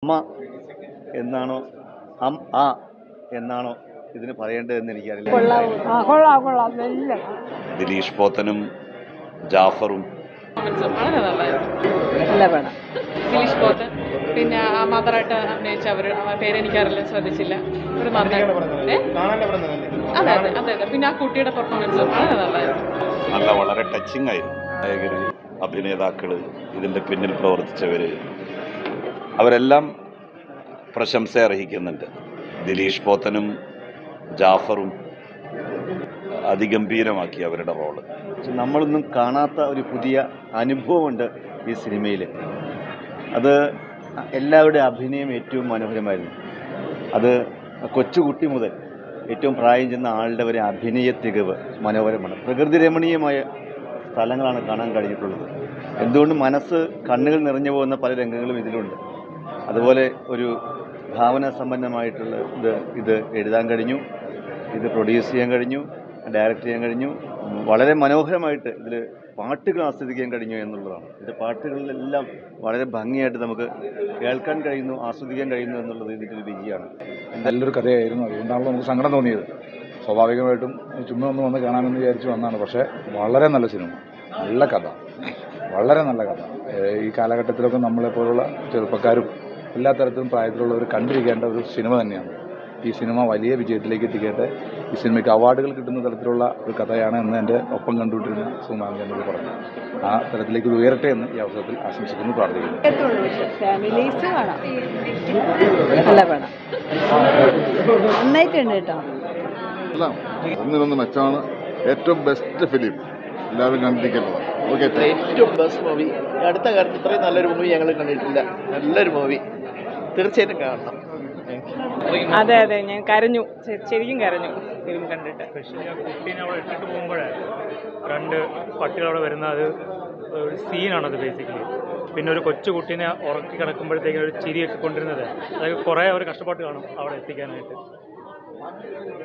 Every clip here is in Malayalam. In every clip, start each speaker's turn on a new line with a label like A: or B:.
A: അമ്മ എന്നാണോ ആ എന്നാണോ ഇതിന് പറയേണ്ടതെന്ന് എനിക്കറിയില്ല.
B: ദിലീഷ് പോത്തനും ജാഫറും
C: വളരെ നല്ലതായിരുന്നു. ദിലീഷ് പോത്തൻ പിന്നെ ആ മദറായിട്ട് അഭിനയിച്ച അവർ പേരെനിക്കറിയില്ല, ശ്രദ്ധിച്ചില്ല. ഒരു അതെ അതെ അതെ അതെ. പിന്നെ ആ കുട്ടിയുടെ പെർഫോമൻസ് വളരെ നല്ലതായിരുന്നു.
B: വളരെ ടച്ചിങ് ആയിരുന്നു. നായകര്, അഭിനേതാക്കള്, ഇതിൻ്റെ പിന്നിൽ പ്രവർത്തിച്ചവര് അവരെല്ലാം പ്രശംസ അർഹിക്കുന്നുണ്ട്. ദിലീഷ് പോത്തനും ജാഫറും അതിഗംഭീരമാക്കി അവരുടെ റോള്.
A: നമ്മളൊന്നും കാണാത്ത ഒരു പുതിയ അനുഭവമുണ്ട് ഈ സിനിമയിൽ. അത് എല്ലാവരുടെയും അഭിനയം ഏറ്റവും മനോഹരമായിരുന്നു. അത് കൊച്ചുകുട്ടി മുതൽ ഏറ്റവും പ്രായം ചെന്ന ആളുടെ വരെ അഭിനയ തികവ് മനോഹരമാണ്. പ്രകൃതി രമണീയമായ സ്ഥലങ്ങളാണ് കാണാൻ കഴിഞ്ഞിട്ടുള്ളത്. എന്തുകൊണ്ടും മനസ്സ് കണ്ണുകൾ നിറഞ്ഞു പോകുന്ന പല രംഗങ്ങളും ഇതിലുണ്ട്. അതുപോലെ ഒരു ഭാവന സമ്പന്നമായിട്ടുള്ള ഇത് എഴുതാൻ കഴിഞ്ഞു, ഇത് പ്രൊഡ്യൂസ് ചെയ്യാൻ കഴിഞ്ഞു, ഡയറക്റ്റ് ചെയ്യാൻ കഴിഞ്ഞു. വളരെ മനോഹരമായിട്ട് ഇതിൽ പാട്ടുകൾ ആസ്വദിക്കാൻ കഴിഞ്ഞു എന്നുള്ളതാണ്. ഇതിൻ്റെ പാട്ടുകളിലെല്ലാം വളരെ ഭംഗിയായിട്ട് നമുക്ക് കേൾക്കാൻ കഴിയുന്നു, ആസ്വദിക്കാൻ കഴിയുന്നു എന്നുള്ളത് ഇതിൻ്റെ ഒരു വിജയമാണ്.
D: നല്ലൊരു കഥയായിരുന്നു. അതുകൊണ്ടാണല്ലോ നമുക്ക് സങ്കടം തോന്നിയത്. സ്വാഭാവികമായിട്ടും ചുമ്മാ ഒന്ന് വന്ന് കാണാമെന്ന് വിചാരിച്ച് വന്നതാണ്. പക്ഷേ വളരെ നല്ല സിനിമ, നല്ല കഥ, വളരെ നല്ല കഥ. ഈ കാലഘട്ടത്തിലൊക്കെ നമ്മളെപ്പോലുള്ള ചെറുപ്പക്കാരും എല്ലാ തരത്തിലും പ്രായത്തിലുള്ളവർ കണ്ടിരിക്കേണ്ട ഒരു സിനിമ തന്നെയാണ്. ഈ സിനിമ വലിയ വിജയത്തിലേക്ക് എത്തിക്കട്ടെ. ഈ സിനിമയ്ക്ക് അവാർഡുകൾ കിട്ടുന്ന തരത്തിലുള്ള ഒരു കഥയാണ് എന്ന് എൻ്റെ ഒപ്പം കണ്ടുകൊണ്ടിരുന്ന സുമാമി എന്നോട് പറഞ്ഞു. ആ തരത്തിലേക്ക് ഇത് ഉയരട്ടെ എന്ന് ഈ അവസരത്തിൽ ആശംസിക്കുന്നു, പ്രാർത്ഥിക്കുന്നു.
E: ഒന്നിനൊന്ന് മെച്ചമാണ്. ഏറ്റവും ബെസ്റ്റ് ഫിലിം, എല്ലാവരും കണ്ടിരിക്കുന്നത്. ഓക്കെ,
F: ഏറ്റവും ബെസ്റ്റ് മൂവി. അടുത്ത കാലത്ത് ഇത്രയും നല്ലൊരു മൂവി ഞങ്ങൾ കണ്ടിട്ടില്ല. നല്ലൊരു മൂവി, തീർച്ചയായിട്ടും കാണണം.
C: അതെ അതെ, ഞാൻ കരഞ്ഞു, ശരിക്കും കരഞ്ഞു ഫിലിം കണ്ടിട്ട്.
G: സ്പെഷ്യലി ആ കുട്ടീനെ അവിടെ ഇട്ടിട്ട് പോകുമ്പോഴേ രണ്ട് പട്ടികളവിടെ വരുന്ന അത് ഒരു സീനാണത് ബേസിക്കലി. പിന്നെ ഒരു കൊച്ചു കുട്ടീനെ ഉറക്കി കിടക്കുമ്പോഴത്തേക്കും ഒരു ചിരിയൊക്കെ കൊണ്ടിരുന്നത്, അതൊക്കെ കുറേ അവർ കഷ്ടപ്പാട്ട് കാണും അവിടെ എത്തിക്കാനായിട്ട്.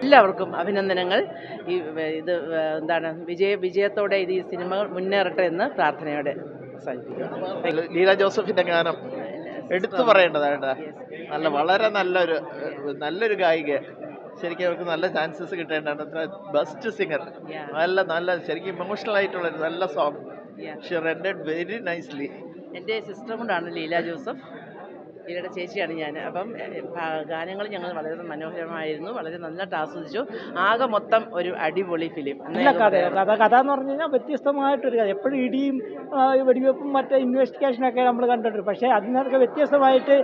H: എല്ലാവർക്കും അഭിനന്ദനങ്ങൾ. ഇത് എന്താണ് വിജയത്തോടെ ഇത് ഈ സിനിമ മുന്നേറട്ടെ എന്ന് പ്രാർത്ഥനയോടെ അവസാനിപ്പിക്കുന്നു.
F: ലീല ജോസഫിന്റെ ഗാനം എടുത്തു പറയേണ്ടതാണ്. വളരെ നല്ലൊരു ഗായിക. ശരിക്കും അവർക്ക് നല്ല ചാൻസസ് കിട്ടേണ്ടതാണ്. ബെസ്റ്റ് സിംഗർ, നല്ല ശരിക്കും ഇമോഷണൽ ആയിട്ടുള്ള നല്ല song. She rendered very nicely.
H: എൻ്റെ സിസ്റ്റർ കൊണ്ടാണ് ലീല ജോസഫ്, ലീലയുടെ ചേച്ചിയാണ് ഞാൻ. അപ്പം ഗാനങ്ങൾ ഞങ്ങൾ വളരെ മനോഹരമായിരുന്നു, വളരെ നന്നായിട്ട് ആസ്വദിച്ചു. ആകെ മൊത്തം ഒരു അടിപൊളി ഫിലിം.
I: നല്ല കഥ എന്ന് പറഞ്ഞു കഴിഞ്ഞാൽ വ്യത്യസ്തമായിട്ടൊരു കഥ. എപ്പോഴും ഇടിയും വെടിവെപ്പും മറ്റേ ഇൻവെസ്റ്റിഗേഷനൊക്കെ നമ്മൾ കണ്ടിട്ടുണ്ട്. പക്ഷേ അതിനൊക്കെ വ്യത്യസ്തമായിട്ട്